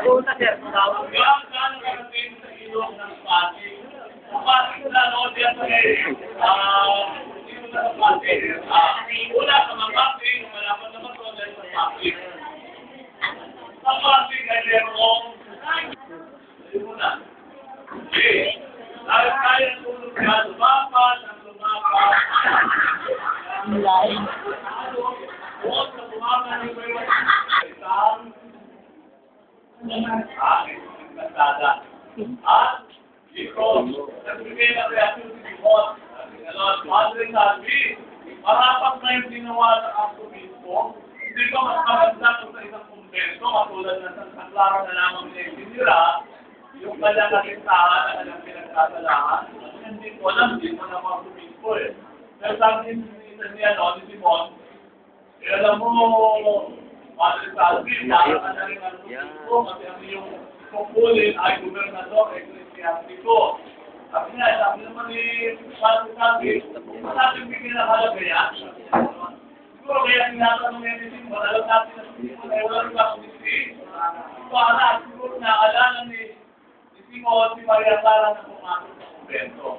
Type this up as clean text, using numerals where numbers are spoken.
Una, sir. Gano'n karating sa ilog ng Pasig. Ang Pasig na noon diyan sa ilog ng Pasig. Una sa mga Pasig, malapad naman to dahil sa Pasig. Sa Pasig ay merong muna. Okay. Dahil kaya tulog ka, lumapat. Line. Huwag na bumapat ng isang nagkasada. At dito, nagbigay na reaction si Dimon. Madre sabi, marapat na yung ginawa ng aktivismo. Hindi ko mas maganda kung sa isang kumbento, matulad ng Santa Clara na lamang nila, yung kanyang kasintahan na kanyang pinagkasalahan. Hindi ko alam, hindi mo na mga aktivismo eh. Pero sabi ni Dimon, alam mo, Madre Salvi, dahil ka na rin ang aktivismo, kasi ang iyong kukulin ay gobernador, eklesiastiko. Sabi naman ni Madre Salvi, masasing bigyan na halaga yan. Siguro kaya tinatanong niya ni Dimon, alam natin na si Dimon ay wala rin ako ni siguro naalala ni Dimon, si Maria Clara na pumasok sa kumbento.